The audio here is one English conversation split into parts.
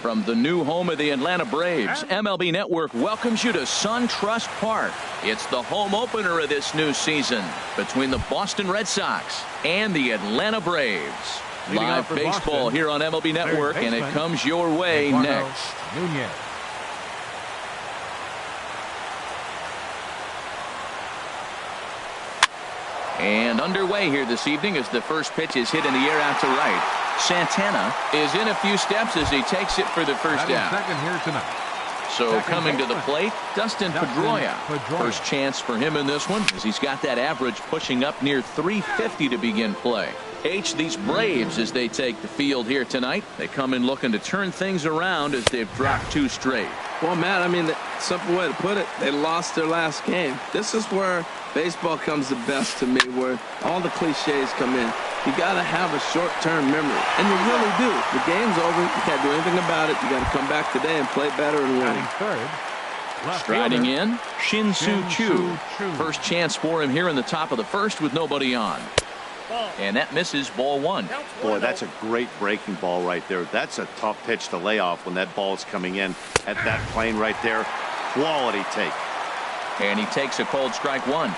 From the new home of the Atlanta Braves, MLB Network welcomes you to SunTrust Park. It's the home opener of this new season between the Boston Red Sox and the Atlanta Braves. Live baseball here on MLB Network, and it comes your way next. And underway here this evening as the first pitch is hit in the air out to right. Santana is in a few steps as he takes it for the first out. Second here tonight. So coming to the plate, Dustin Pedroia. First chance for him in this one as he's got that average pushing up near 350 to begin play. These Braves, as they take the field here tonight, they come in looking to turn things around as they've dropped 2 straight. Well, Matt, I mean, the simple way to put it, they lost their last game. This is where baseball comes the best to me, where all the cliches come in. You got to have a short-term memory, and you really do. The game's over. You can't do anything about it. You got to come back today and play better and win. Striding in, Shin-Soo Choo. First chance for him here in the top of the first with nobody on. And that misses, ball 1. Boy, that's a great breaking ball right there. That's a tough pitch to lay off when that ball's coming in at that plane right there. Quality take. And he takes a cold strike 1.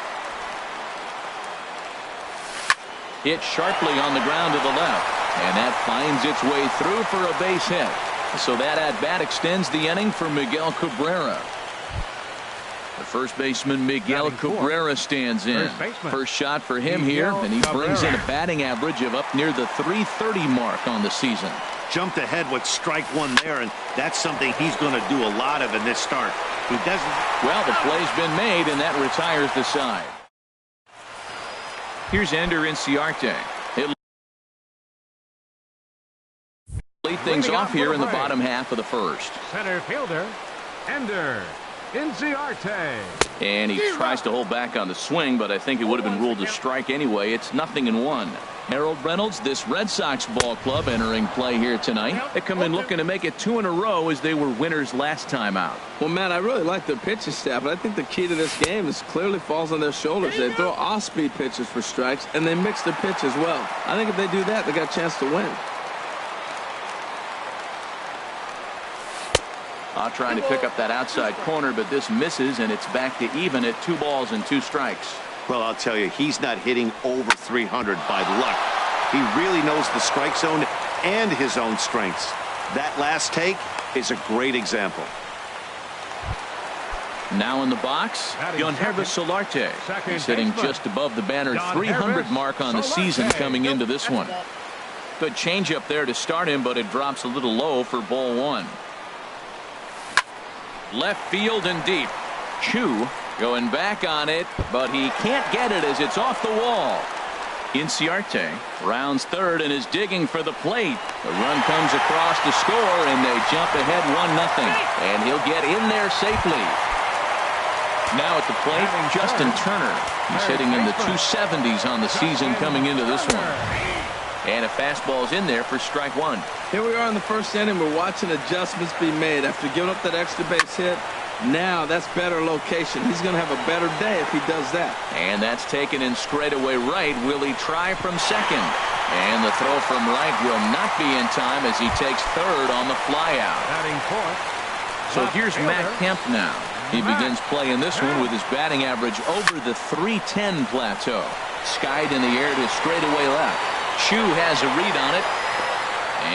Hit sharply on the ground to the left. And that finds its way through for a base hit. So that at-bat extends the inning for Miguel Cabrera. The first baseman Miguel Cabrera stands in. First shot for him here, and he brings in a batting average of up near the .330 mark on the season. Jumped ahead with strike 1 there, and that's something he's going to do a lot of in this start. He doesn't. Well, the play's been made, and that retires the side. Here's Ender Inciarte. He'll lead things off here in the bottom half of the first. Center fielder, Ender Inciarte. And he tries to hold back on the swing, but I think it would have been ruled a strike anyway. It's 0-1. Harold Reynolds, this Red Sox ball club entering play here tonight. They come in looking to make it 2 in a row as they were winners last time out. Well, Matt, I really like their pitching staff, but I think the key to this game is clearly falls on their shoulders. They throw off-speed pitches for strikes, and they mix their pitch as well. I think if they do that, they got a chance to win. Trying to pick up that outside corner, but this misses, and it's back to even at 2 balls and 2 strikes. Well, I'll tell you, he's not hitting over 300 by luck. He really knows the strike zone and his own strengths. That last take is a great example. Now in the box, Yangervis Solarte. He's hitting just above the banner 300 mark on the season coming into this one. Good changeup there to start him, but it drops a little low for ball 1. Left field and deep. Choo going back on it, but he can't get it as it's off the wall. Inciarte rounds third and is digging for the plate. The run comes across to score, and they jump ahead 1-0. And he'll get in there safely. Now at the plate, Justin Turner. He's hitting in the 270s on the season coming into this one. And a fastball's in there for strike 1. Here we are in the first inning. We're watching adjustments be made after giving up that extra base hit. Now that's better location. He's going to have a better day if he does that. And that's taken in straightaway right. Will he try from second? And the throw from right will not be in time as he takes third on the flyout. So here's Matt Kemp now. He begins playing this one with his batting average over the .310 plateau. Skied in the air to straightaway left. Choo has a read on it.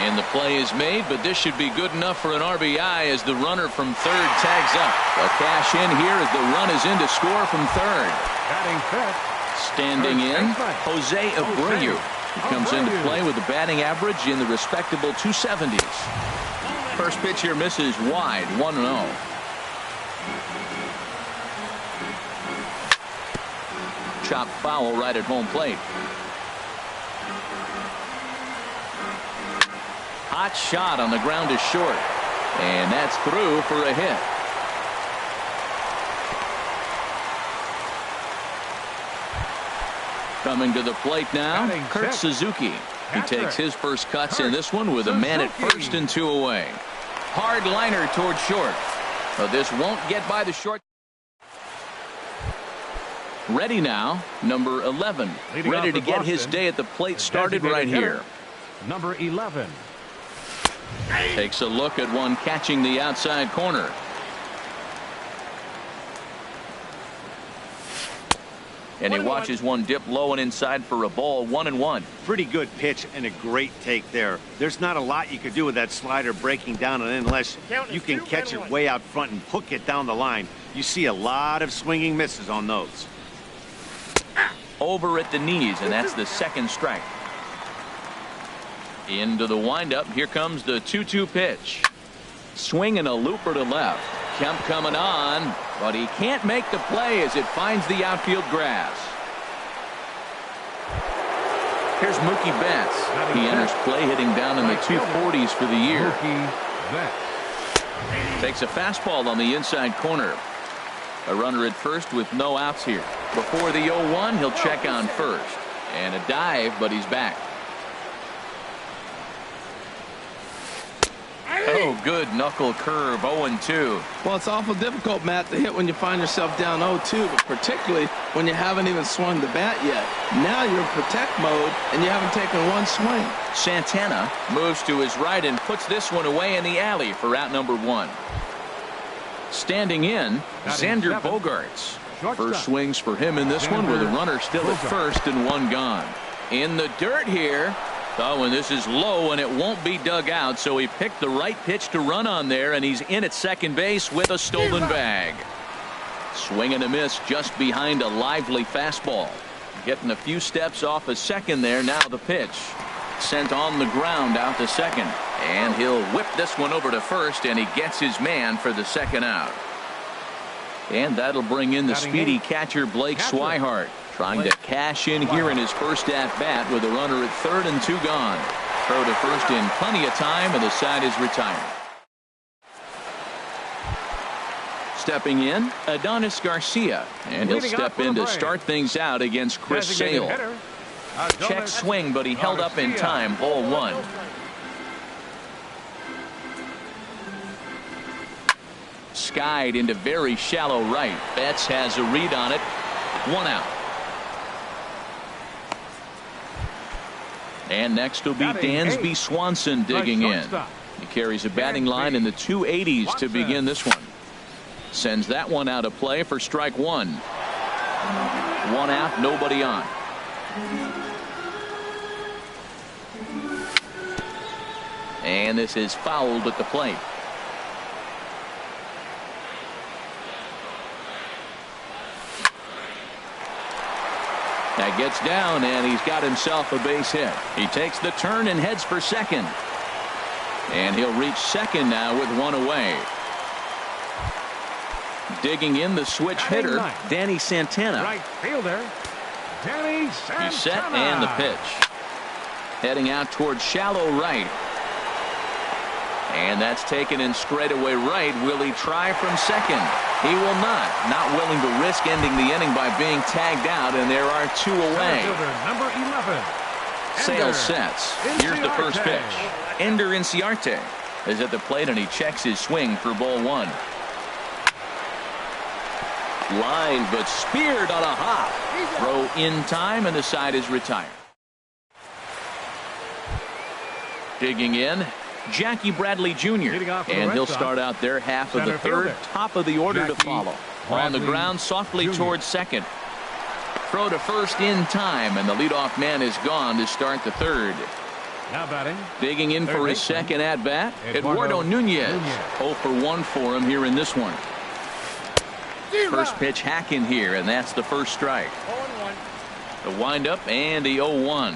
And the play is made, but this should be good enough for an RBI as the runner from third tags up. A cash in here as the run is in to score from third. Standing in, Jose Abreu. He comes into play with a batting average in the respectable 270s. First pitch here misses wide, 1-0. Chop foul right at home plate. Hot shot on the ground is short. And that's through for a hit. Coming to the plate now, Kurt Suzuki. He takes his first cuts in this one with a man at first and 2 away. Hard liner toward short. But this won't get by the short. Ready now, number 11. Ready to get his day at the plate started right here. Number 11. Takes a look at one catching the outside corner. And he watches one dip low and inside for a ball. 1-1. Pretty good pitch and a great take there. There's not a lot you could do with that slider breaking down and in unless you can catch it way out front and hook it down the line. You see a lot of swinging misses on those. Over at the knees, and that's the second strike. Into the windup. Here comes the 2-2 pitch. Swinging a looper to left. Kemp coming on, but he can't make the play as it finds the outfield grass. Here's Mookie Betts. He enters play hitting down in the 240s for the year. Takes a fastball on the inside corner. A runner at first with no outs here. Before the 0-1, he'll check on first. And a dive, but he's back. Oh, good knuckle curve, 0-2. Well, it's awful difficult, Matt, to hit when you find yourself down 0-2, but particularly when you haven't even swung the bat yet. Now you're in protect mode, and you haven't taken one swing. Santana moves to his right and puts this one away in the alley for out number 1. Standing in, Xander Bogaerts. First swings for him in this one with a runner still at first and one gone. In the dirt here. Oh, and this is low, and it won't be dug out, so he picked the right pitch to run on there, and he's in at second base with a stolen bag. Swing and a miss just behind a lively fastball. Getting a few steps off a second there. Now the pitch. Sent on the ground out to second. And he'll whip this one over to first, and he gets his man for the second out. And that'll bring in the speedy catcher Blake Swihart. Trying to cash in here in his first at-bat with a runner at third and 2 gone. Throw to first in plenty of time, and the side is retired. Stepping in, Adonis Garcia. And he'll step in to start things out against Chris Sale. Check swing, but he held up in time. Ball 1. Skied into very shallow right. Betts has a read on it. 1 out. And next will be Dansby Swanson digging in. He carries a batting line in the 280s to begin this one. Sends that one out of play for strike 1. 1 out, nobody on. And this is fouled at the plate. That gets down, and he's got himself a base hit. He takes the turn and heads for second. And he'll reach second now with 1 away. Digging in the switch hitter, Danny Santana. Right fielder, Danny Santana. He's set and the pitch. Heading out towards shallow right. And that's taken in straightaway right. Will he try from second? He will not. Not willing to risk ending the inning by being tagged out, and there are 2 away. Number 11. Sale sets. Here's the first pitch. Ender Inciarte is at the plate, and he checks his swing for ball 1. Line, but speared on a hop. Throw in time, and the side is retired. Digging in, Jackie Bradley Jr. And he'll start out their half of the third. Top of the order to follow. On the ground softly towards second. Throw to first in time, and the leadoff man is gone to start the third. Now batting. Digging in for his second at-bat, Eduardo Nunez. 0 for 1 for him here in this one. First pitch hack in here, and that's the first strike. 0-1. The windup and the 0-1.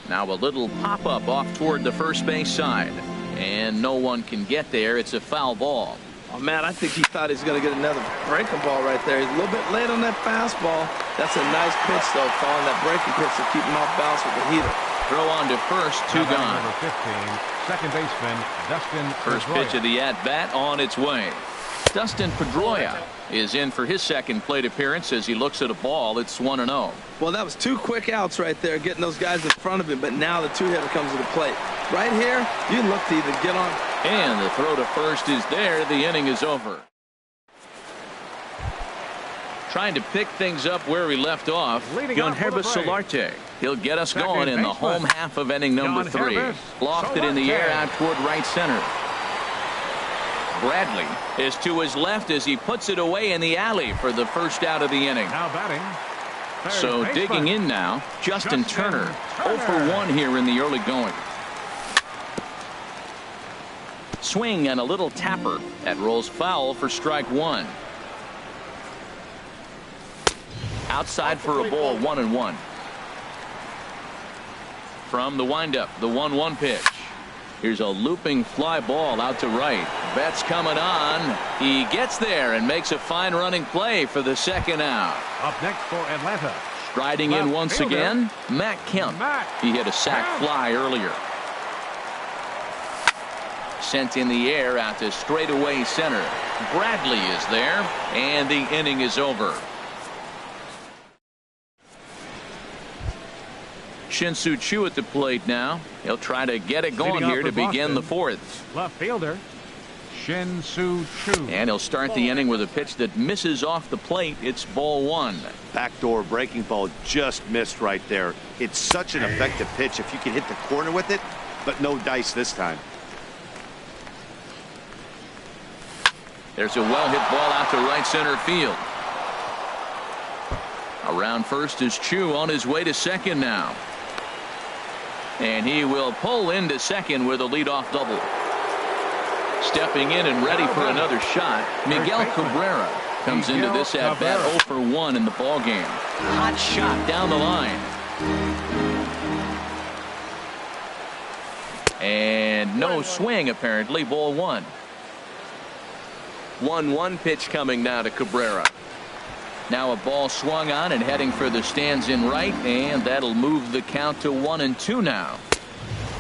Now a little pop-up off toward the first base side. And no one can get there. It's a foul ball. Oh, man, I think he thought he was going to get another breaking ball right there. He's a little bit late on that fastball. That's a nice pitch, though, following that breaking pitch to keep him off balance with the heater. Throw on to first, 2 gone. Number 15, second baseman, Dustin First Pedroia. pitch of the at-bat on its way. Dustin Pedroia is in for his second plate appearance as he looks at a ball. It's 1-0. Well, that was 2 quick outs right there, getting those guys in front of him, but now the 2-hitter comes to the plate. Right here, you look to either get on. And the throw to first is there. The inning is over. Trying to pick things up where we left off. Gunherba Solarte. He'll get us going in the home half of inning number 3. Lofted in the air out toward right center. Bradley is to his left as he puts it away in the alley for the first out of the inning. Now batting. So digging in now, Justin Turner. 0 for 1 here in the early going. Swing and a little tapper. That rolls foul for strike 1. Outside for a ball, 1-1. From the windup, the 1-1 pitch. Here's a looping fly ball out to right. Betts coming on. He gets there and makes a fine running play for the second out. Up next for Atlanta. Striding in once again, Matt Kemp. He hit a sac fly earlier. Sent in the air out to straightaway center. Bradley is there, and the inning is over. Shin-Soo Choo at the plate now. He'll try to get it going here to begin the 4th. Left fielder, Shin-Soo Choo. And he'll start the inning with a pitch that misses off the plate. It's ball 1. Backdoor breaking ball just missed right there. It's such an effective pitch if you can hit the corner with it, but no dice this time. There's a well-hit ball out to right center field. Around first is Choo on his way to second now. And he will pull into second with a leadoff double. Stepping in and ready for another shot, Miguel Cabrera comes into this at-bat 0 for 1 in the ballgame. Hot shot down the line. And no swing, apparently. Ball 1. 1-1 pitch coming now to Cabrera. Now a ball swung on and heading for the stands in right, and that'll move the count to 1-2 now.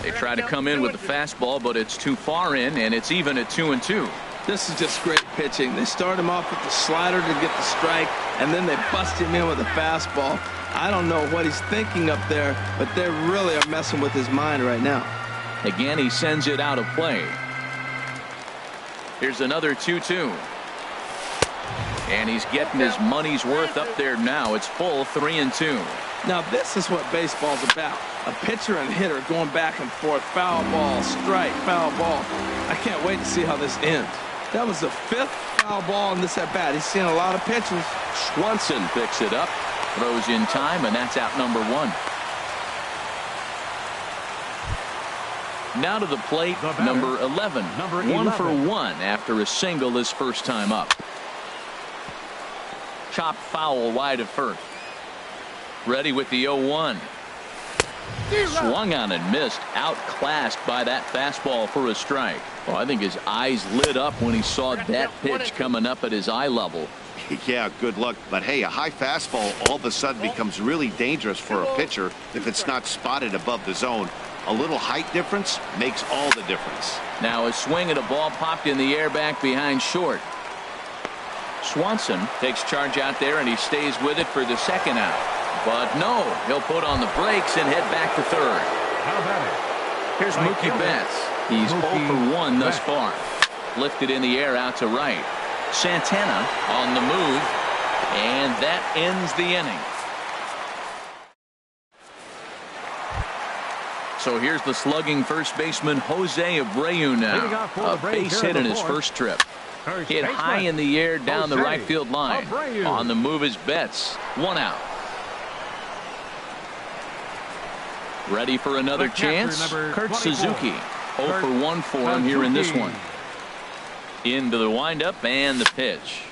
They try to come in with the fastball, but it's too far in, and it's even at 2-2. This is just great pitching. They start him off with the slider to get the strike, and then they bust him in with a fastball. I don't know what he's thinking up there, but they really are messing with his mind right now. Again, he sends it out of play. Here's another 2-2. And he's getting his money's worth up there now. It's full 3-2. Now this is what baseball's about. A pitcher and hitter going back and forth. Foul ball, strike, foul ball. I can't wait to see how this ends. That was the 5th foul ball in this at bat. He's seen a lot of pitches. Swanson picks it up, throws in time, and that's out number 1. Now to the plate, number 11. 1 for 1 after a single his first time up. Chopped foul wide of first. Ready with the 0-1. Swung on and missed. Outclassed by that fastball for a strike. Well, I think his eyes lit up when he saw that pitch coming up at his eye level. Yeah, good luck. But hey, a high fastball all of a sudden becomes really dangerous for a pitcher if it's not spotted above the zone. A little height difference makes all the difference. Now a swing at a ball popped in the air back behind short. Swanson takes charge out there, and he stays with it for the second out. But no, he'll put on the brakes and head back to third. How about it? Here's Mookie Betts. He's 0 for 1 thus far. Lifted in the air out to right. Santana on the move, and that ends the inning. So here's the slugging first baseman Jose Abreu now. A base hit in his first trip. Hit high in the air down the right field line. On the move is Betts. 1 out. Ready for another chance. Kurt Suzuki. 0 for 1 for him here in this one. Into the windup and the pitch.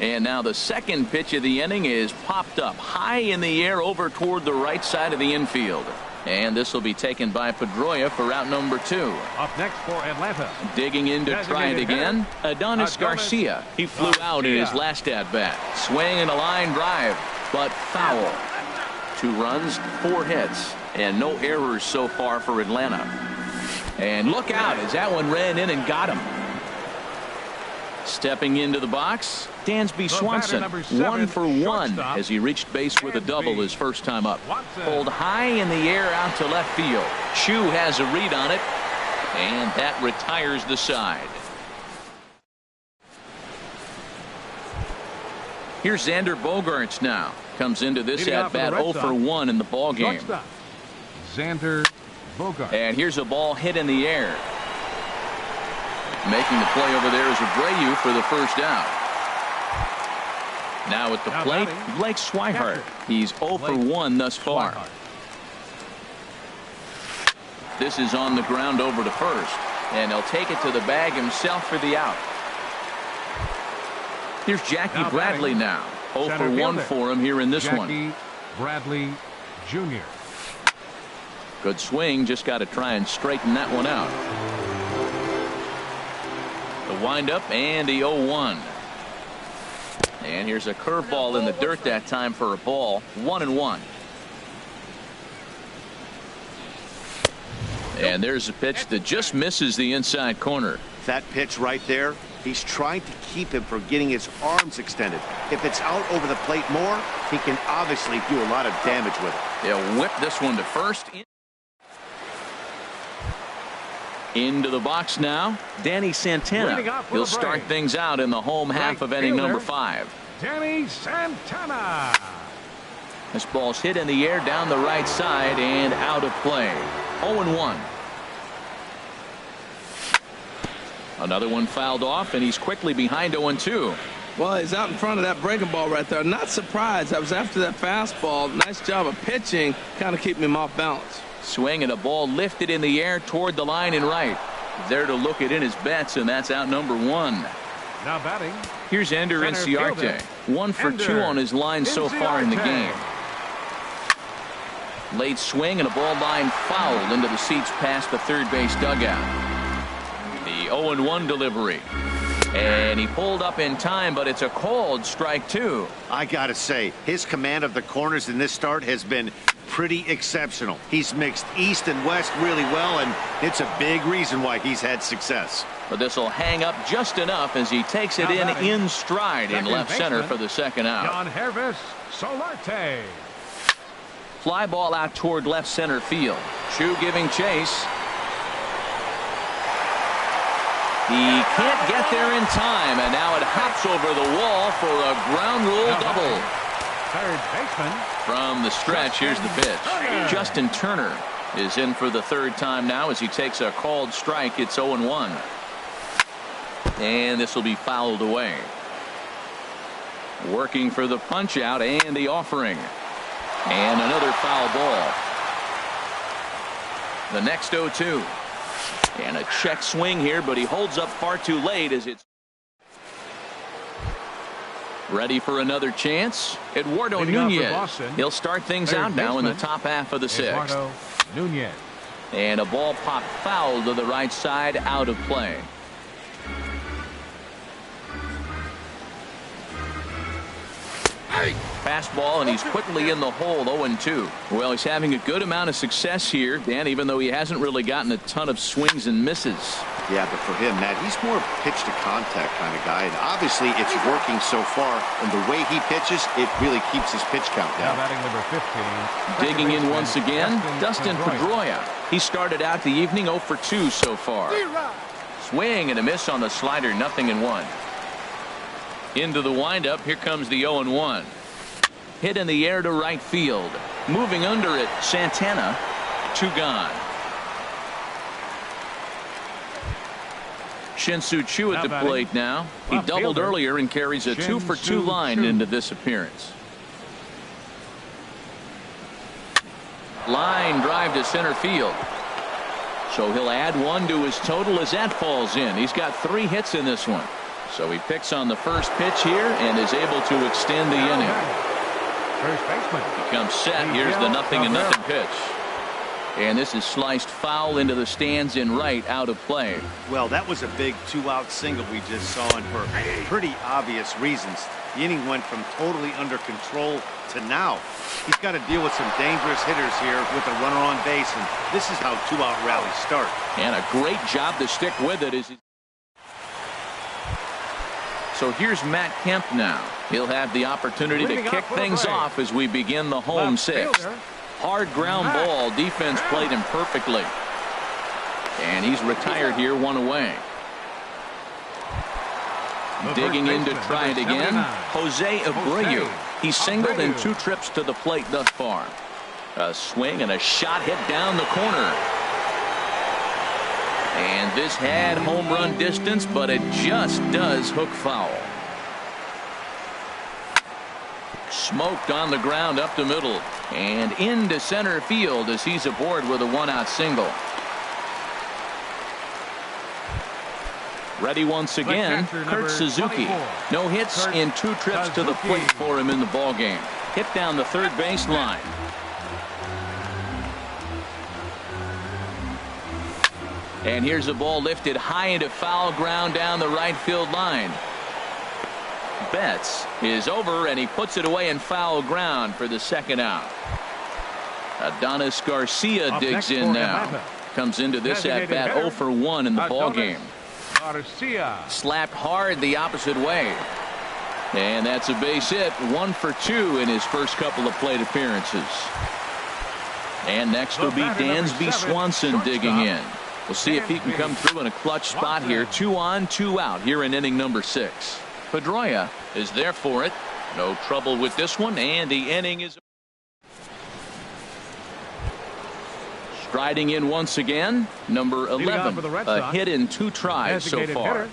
And now the second pitch of the inning is popped up high in the air over toward the right side of the infield. And this will be taken by Pedroia for out number 2. Up next for Atlanta. Digging in to try it again. Adonis Garcia. He flew out in his last at-bat. Swing and a line drive, but foul. 2 runs, 4 hits, and no errors so far for Atlanta. And look out as that one ran in and got him. Stepping into the box, Dansby Swanson. 1 for 1 as he reached base with a double his first time up. Pulled high in the air out to left field. Choo has a read on it, and that retires the side. Here's Xander Bogaerts now. Comes into this at-bat 0 for 1 in the ball game. Xander Bogaerts. And here's a ball hit in the air. Making the play over there is Abreu for the first out. Now at the plate, Blake Swihart. He's 0 for 1 thus far. This is on the ground over to first. And he'll take it to the bag himself for the out. Here's Jackie Bradley now. 0 for 1 for him here in this one. Jackie Bradley Jr. Good swing. Just got to try and straighten that one out. The windup and the 0-1. And here's a curveball in the dirt that time for a ball. 1-1. And there's a pitch that just misses the inside corner. That pitch right there, he's trying to keep him from getting his arms extended. If it's out over the plate more, he can obviously do a lot of damage with it. He'll whip this one to first. Into the box now, Danny Santana. He'll start things out in the home half of inning number 5. Danny Santana. This ball's hit in the air down the right side and out of play. 0-1. Another one fouled off, and he's quickly behind 0-2. Well, he's out in front of that breaking ball right there. Not surprised. I was after that fastball. Nice job of pitching, kind of keeping him off balance. Swing and a ball lifted in the air toward the line and right. There to look it in his bets, and that's out number 1. Now batting. Here's Ender Inciarte. 1 for 2 on his line so far in the game. Late swing and a ball line fouled into the seats past the third base dugout. The 0-1 delivery. And he pulled up in time, but it's a called strike 2. I gotta say, his command of the corners in this start has been pretty exceptional. He's mixed east and west really well, and it's a big reason why he's had success. But this will hang up just enough as he takes it in stride in left center for the second out. John Hervis Solarte. Fly ball out toward left center field. Chu giving chase. He can't get there in time, and now it hops over the wall for a ground rule double. Third baseman. From the stretch, here's the pitch. Justin Turner is in for the third time now as he takes a called strike. It's 0-1. And this will be fouled away. Working for the punch out and the offering. And another foul ball. The next 0-2. And a check swing here, but he holds up far too late as it's ready for another chance. Eduardo Nunez. He'll start things out now in the top half of the 6th. Nunez. And a ball popped foul to the right side, out of play. Fastball, and he's quickly in the hole. 0-2. Well, he's having a good amount of success here, Dan, even though he hasn't really gotten a ton of swings and misses. Yeah, but for him, Matt, he's more pitch to contact kind of guy, and obviously it's working so far, and the way he pitches, it really keeps his pitch count down. Now batting number 15. Digging in once again, Dustin Pedroia. He started out the evening 0 for 2 so far. Swing and a miss on the slider, 0-1. Into the windup, here comes the 0-1. Hit in the air to right field. Moving under it, Santana. 2 gone. Shin-Soo Choo at the plate now. He doubled earlier and carries a 2 for 2 line into this appearance. Line drive to center field. So he'll add 1 to his total as that falls in. He's got 3 hits in this one. So he picks on the first pitch here and is able to extend the inning. First baseman. He comes set. Here's the 0-0 pitch. And this is sliced foul into the stands in right, out of play. Well, that was a big 2-out single we just saw, and for pretty obvious reasons. The inning went from totally under control to now. He's got to deal with some dangerous hitters here with a runner on base, and this is how 2-out rallies start. And a great job to stick with it. So here's Matt Kemp now. He'll have the opportunity to kick things off as we begin the home 6th. Hard ground ball. Defense played him perfectly. And he's retired here, 1 away. Digging in to try it again, Jose Abreu. He's singled in 2 trips to the plate thus far. A swing and a shot hit down the corner. And this had home run distance, but it just does hook foul. Smoked on the ground up the middle and into center field as he's aboard with a 1-out single. Ready once again, Kurt Suzuki. No hits in 2 trips to the plate for him in the ballgame. Hit down the third base line. And here's a ball lifted high into foul ground down the right field line. Betts is over, and he puts it away in foul ground for the 2nd out. Adonis Garcia digs in now. Comes into this at-bat 0 for 1 in the ballgame. Slapped hard the opposite way. And that's a base hit. 1 for 2 in his first couple of plate appearances. And next will be Dansby Swanson digging in. We'll see if he can come through in a clutch spot here. 2 on, 2 out here in inning number 6. Pedroia is there for it. No trouble with this one, and the inning is striding in once again. Number 11, a hit in 2 tries so far.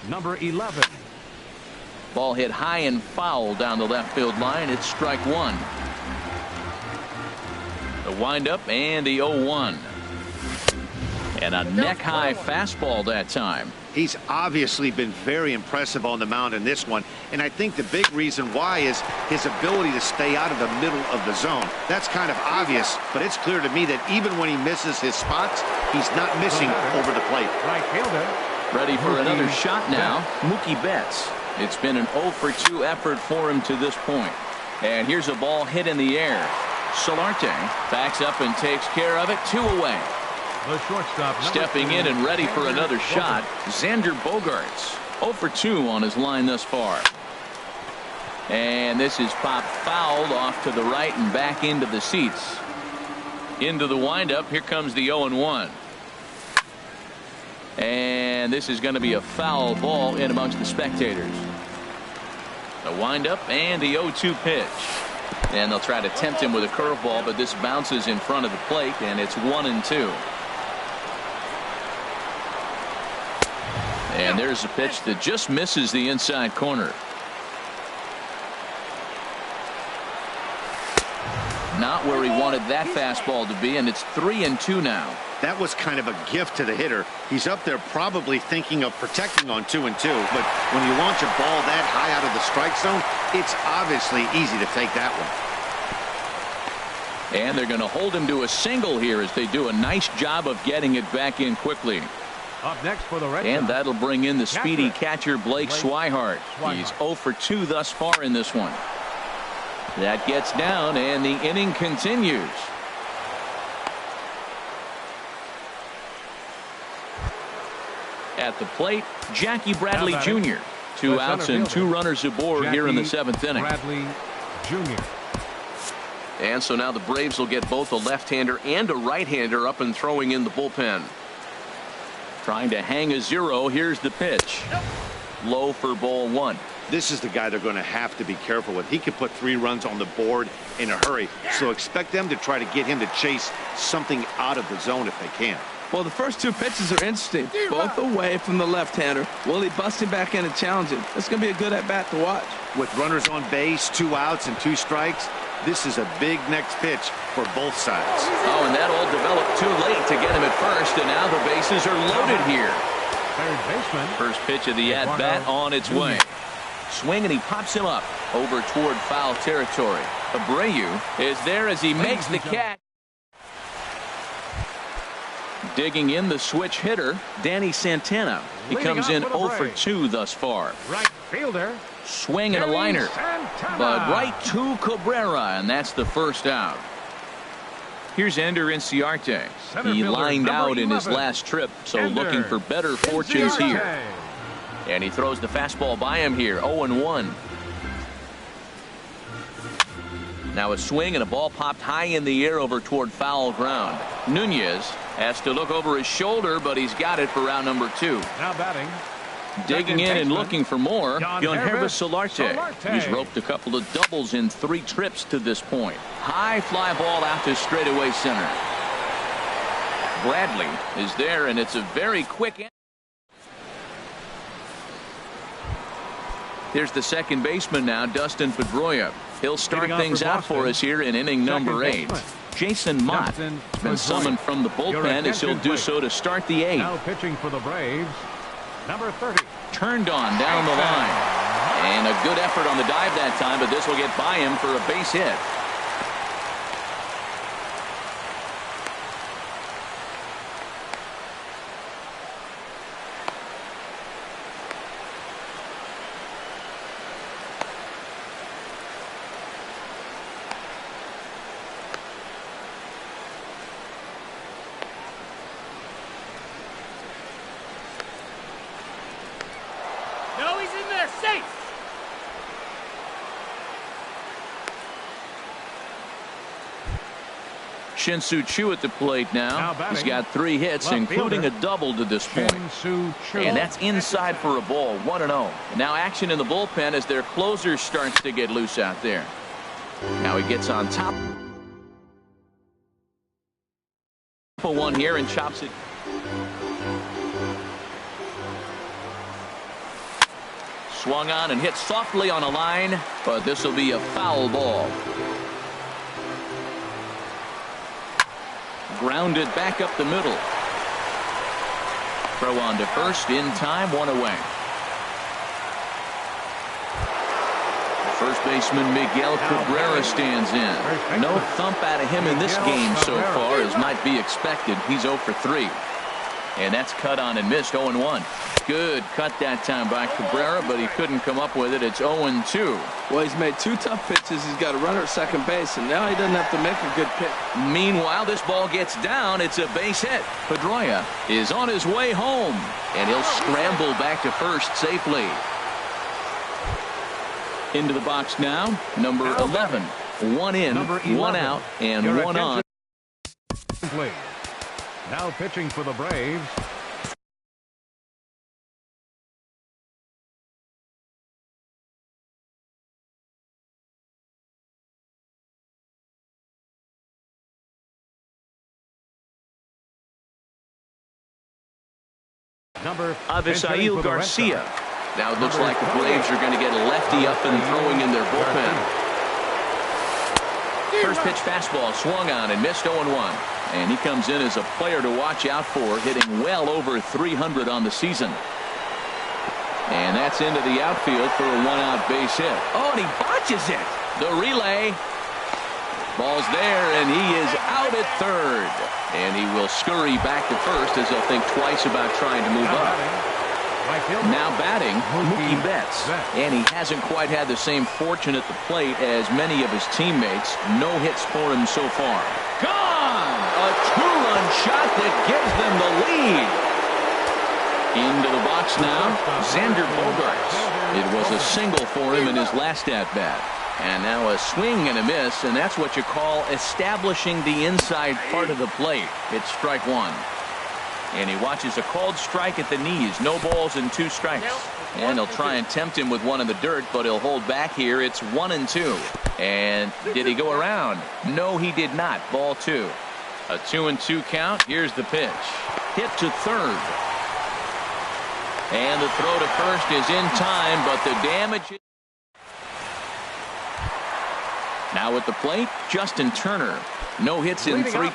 Number 11. Ball hit high and foul down the left field line. It's strike 1. The windup and the 0-1. And a neck-high fastball that time. He's obviously been very impressive on the mound in this one, and I think the big reason why is his ability to stay out of the middle of the zone. That's kind of obvious, but it's clear to me that even when he misses his spots, he's not missing over the plate. Right fielder. Ready for another shot now, Mookie Betts. It's been an 0 for 2 effort for him to this point. And here's a ball hit in the air. Solarte backs up and takes care of it. 2 away. The shortstop, stepping in and ready for another shot, Xander Bogaerts. 0 for 2 on his line thus far. And this is popped fouled off to the right and back into the seats. Into the windup. Here comes the 0-1. And this is going to be a foul ball in amongst the spectators. The windup and the 0-2 pitch. And they'll try to tempt him with a curveball, but this bounces in front of the plate, and it's 1-2. And there's a pitch that just misses the inside corner. Not where he wanted that fastball to be, and it's 3-2 now. That was kind of a gift to the hitter. He's up there probably thinking of protecting on 2-2, but when you launch a ball that high out of the strike zone, it's obviously easy to take that one. And they're going to hold him to a single here as they do a nice job of getting it back in quickly. Up next for the Red and Sox, that'll bring in the speedy catcher Blake Swihart. He's 0 for 2 thus far in this one. That gets down, and the inning continues. At the plate, Jackie Bradley Jr. 2 outs and 2 runners aboard here in the 7th inning. Bradley Jr. And so now the Braves will get both a left-hander and a right-hander up and throwing in the bullpen. Trying to hang a 0. Here's the pitch. Low for ball 1. This is the guy they're going to have to be careful with. He could put 3 runs on the board in a hurry. So expect them to try to get him to chase something out of the zone if they can. Well, the first 2 pitches are interesting. Both away from the left-hander. Will he bust him back in and challenge him? It's going to be a good at-bat to watch. With runners on base, 2 outs and 2 strikes, this is a big next pitch for both sides. Oh, and that all developed too late to get him at first, and now the bases are loaded here. Third baseman. First pitch of the at-bat on its way. Swing, and he pops him up over toward foul territory. Abreu is there as he makes the catch. Digging in the switch hitter, Danny Santana. He comes in 0 for 2 thus far. Right fielder. Swing and a liner. But right to Cabrera, and that's the first out. Here's Ender Inciarte. He lined out in his last trip, so looking for better fortunes here. And he throws the fastball by him here, 0-1. Now a swing and a ball popped high in the air over toward foul ground. Nunez has to look over his shoulder, but he's got it for round number 2. Now batting, Digging in and looking for more, Johnhervis Solarte. He's roped a couple of doubles in 3 trips to this point. High fly ball out to straightaway center. Bradley is there, and it's a very quick. Here's the second baseman now, Dustin Pedroia. He'll start things out for us here in inning number 8. Jason Mott has been summoned from the bullpen as he'll do so to start the 8th. Now pitching for the Braves, number 30. Turned on down the line. And a good effort on the dive that time, but this will get by him for a base hit. No, he's in there, safe. Shin-Soo Choo at the plate now. He's got 3 hits, including a double to this point. And that's inside for a ball, 1-0. Now action in the bullpen as their closer starts to get loose out there. Now he gets on top of one here and chops it. Swung on and hit softly on a line, but this will be a foul ball. Grounded back up the middle. Throw on to first in time, 1 away. First baseman Miguel Cabrera stands in. No thump out of him in this game so far as might be expected. He's 0 for 3. And that's cut on and missed, 0-1. Good cut that time by Cabrera, but he couldn't come up with it. It's 0-2. Well, he's made 2 tough pitches. He's got a runner at second base, and now he doesn't have to make a good pitch. Meanwhile, this ball gets down. It's a base hit. Pedroia is on his way home, and he'll scramble back to first safely. Into the box now, number 11. 1 in, 1 out, and 1 on. Now pitching for the Braves, Avisail Garcia. Now it looks like the Braves are going to get a lefty up and throwing in their bullpen. First pitch fastball swung on and missed, 0-1. And he comes in as a player to watch out for, hitting well over 300 on the season. And that's into the outfield for a 1-out base hit. Oh, and he botches it. The relay. Ball's there, and he is out at third. And he will scurry back to first as he'll think twice about trying to move up. Now batting, Mookie Betts. And he hasn't quite had the same fortune at the plate as many of his teammates. No hits for him so far. Gone! A 2-run shot that gives them the lead. Into the box now, Xander Bogaerts. It was a single for him in his last at-bat. And now a swing and a miss, and that's what you call establishing the inside part of the plate. It's strike 1. And he watches a called strike at the knees. No balls and 2 strikes. And he'll try and tempt him with one in the dirt, but he'll hold back here. It's 1-2. And did he go around? No, he did not. Ball 2. A 2-2 count. Here's the pitch. Hit to third. And the throw to first is in time, but the damage. Now at the plate, Justin Turner. No hits in 3.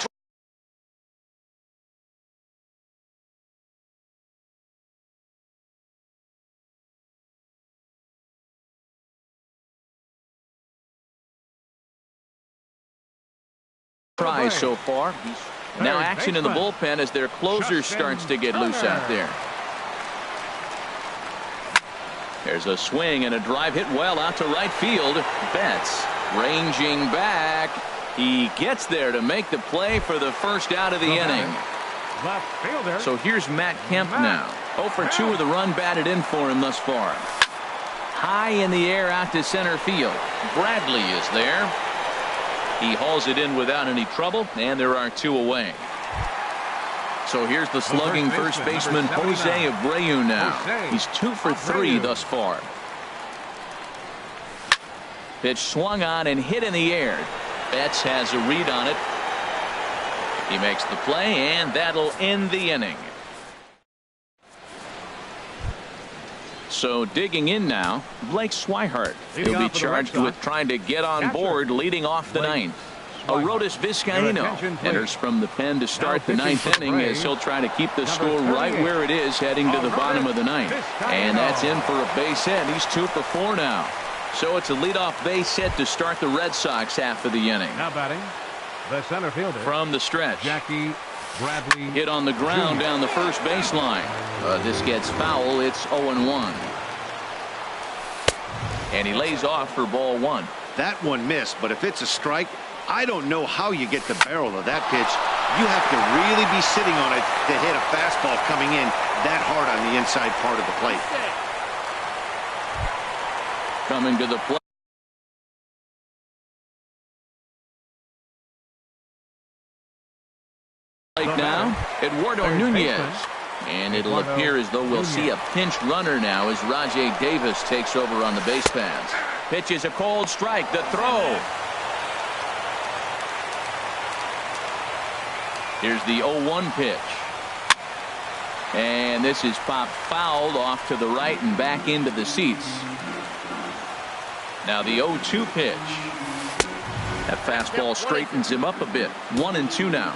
Tries so far. Now action in the bullpen as their closer starts to get loose out there. There's a swing and a drive hit well out to right field. Betts ranging back. He gets there to make the play for the first out of the inning. So here's Matt Kemp now. 0 for 2 with a run batted in for him thus far. High in the air out to center field. Bradley is there. He hauls it in without any trouble, and there are 2 away. So here's the slugging first baseman Jose Abreu now. He's 2 for 3 thus far. Pitch swung on and hit in the air. Betts has a read on it. He makes the play, and that'll end the inning. So digging in now, Blake Swihart. He'll be charged with trying to get on board leading off the ninth. Arodys Vizcaíno enters from the pen to start the ninth inning as he'll try to keep the score right where it is heading to the bottom of the ninth. And that's in for a base hit. He's 2 for 4 now. So it's a leadoff base hit to start the Red Sox half of the inning. Now batting, the center fielder from the stretch. Jackie Bradley hit on the ground Jr. down the first baseline. This gets foul. It's 0-1. And he lays off for ball 1. That one missed, but if it's a strike, I don't know how you get the barrel of that pitch. You have to really be sitting on it to hit a fastball coming in that hard on the inside part of the plate. Coming to the plate now, Eduardo Nunez. And it'll appear as though we'll see a pinch runner now as Rajai Davis takes over on the base paths. Pitch is a cold strike. The throw. Here's the 0-1 pitch. And this is popped fouled off to the right and back into the seats. Now the 0-2 pitch. That fastball straightens him up a bit. 1-2 now.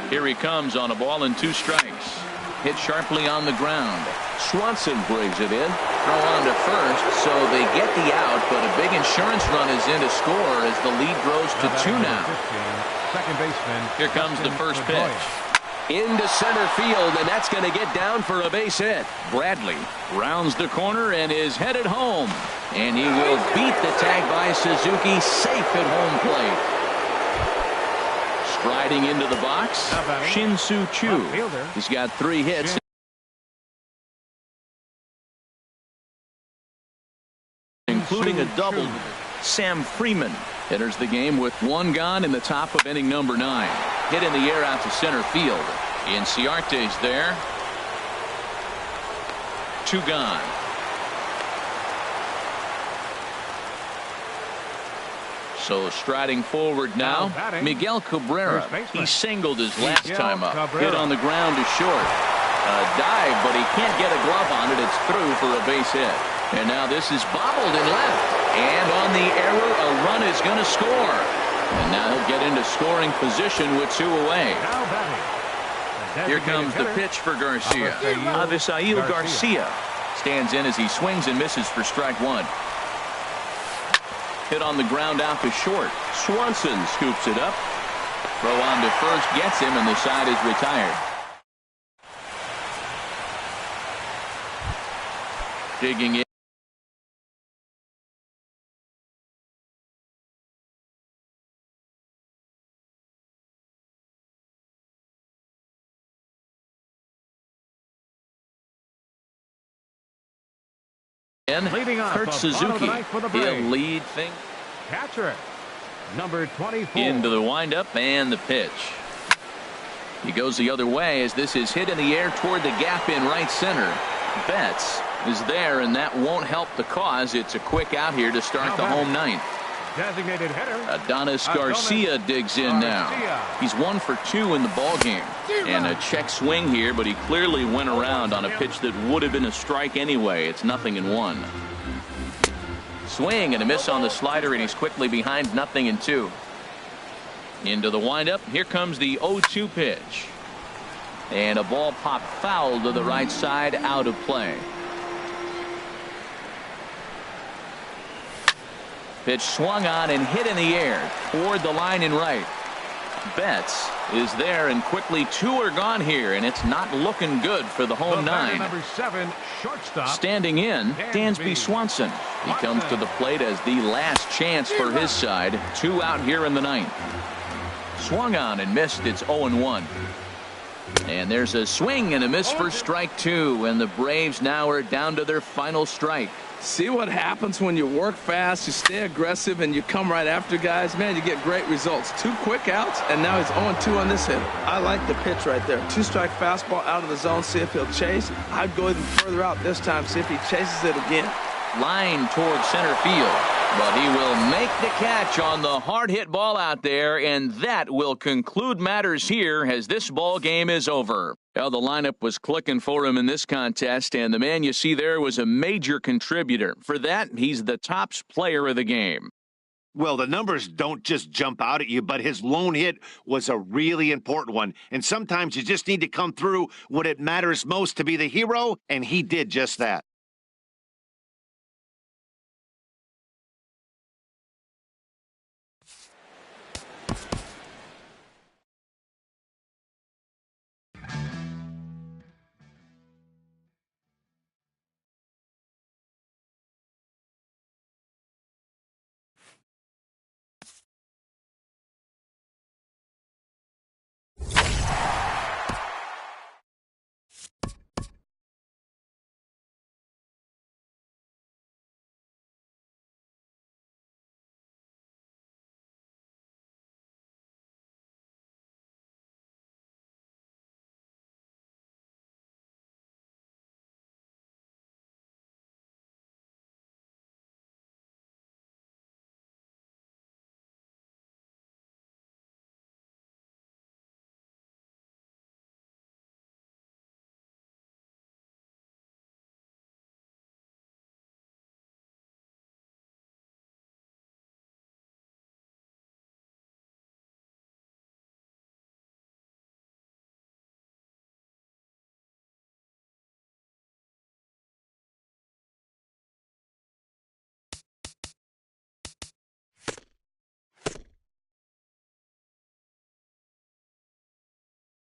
Here he comes on a ball and 2 strikes. Hit sharply on the ground. Swanson brings it in. Throw on to first, so they get the out, but a big insurance run is in to score as the lead grows to 2 now. Second baseman. Here comes the first pitch. Into center field, and that's going to get down for a base hit. Bradley rounds the corner and is headed home. And he will beat the tag by Suzuki, safe at home plate. Striding into the box, Shin-Soo Choo. He's got 3 hits, including a double. Sam Freeman enters the game with 1 gone in the top of inning number 9. Hit in the air out to center field. Inciarte's there. 2 gone. So striding forward now, Miguel Cabrera. He singled his last time up. Hit on the ground to short. A dive, but he can't get a glove on it. It's through for a base hit. And now this is bobbled in left. And on the error, a run is going to score. And now he'll get into scoring position with 2 away. Here comes the pitch for Garcia. Avisail Garcia stands in as he swings and misses for strike 1. Hit on the ground out to short. Swanson scoops it up. Throw on to first gets him, and the side is retired. Digging in. Kurt Suzuki. He'll lead things. Catcher, number 24. Into the windup and the pitch. He goes the other way as this is hit in the air toward the gap in right center. Betts is there, and that won't help the cause. It's a quick out here to start the home ninth. Designated hitter Adonis Garcia digs in now. He's 1 for 2 in the ball game. And a check swing here, but he clearly went around on a pitch that would have been a strike anyway. It's 0-1. Swing and a miss on the slider, and he's quickly behind 0-2. Into the windup. Here comes the 0-2 pitch. And a ball popped foul to the right side, out of play. Pitch swung on and hit in the air toward the line in right. Betts is there, and quickly 2 are gone here, and it's not looking good for the home 9. Number 7, shortstop. Standing in, Dansby Swanson. He comes to the plate as the last chance for his side. 2 out here in the 9th. Swung on and missed. It's 0-1. And there's a swing and a miss for strike 2, and the Braves now are down to their final strike. See what happens when you work fast, you stay aggressive, and you come right after guys? Man, you get great results. 2 quick outs, and now he's 0-2 on this hit. I like the pitch right there. 2-strike fastball out of the zone, see if he'll chase. I'd go even further out this time, see if he chases it again. Line towards center field, but he will make the catch on the hard hit ball out there, and that will conclude matters here as this ball game is over. Well, the lineup was clicking for him in this contest, and the man you see there was a major contributor. For that, he's the top player of the game. Well, the numbers don't just jump out at you, but his lone hit was a really important one. And sometimes you just need to come through when it matters most to be the hero, and he did just that.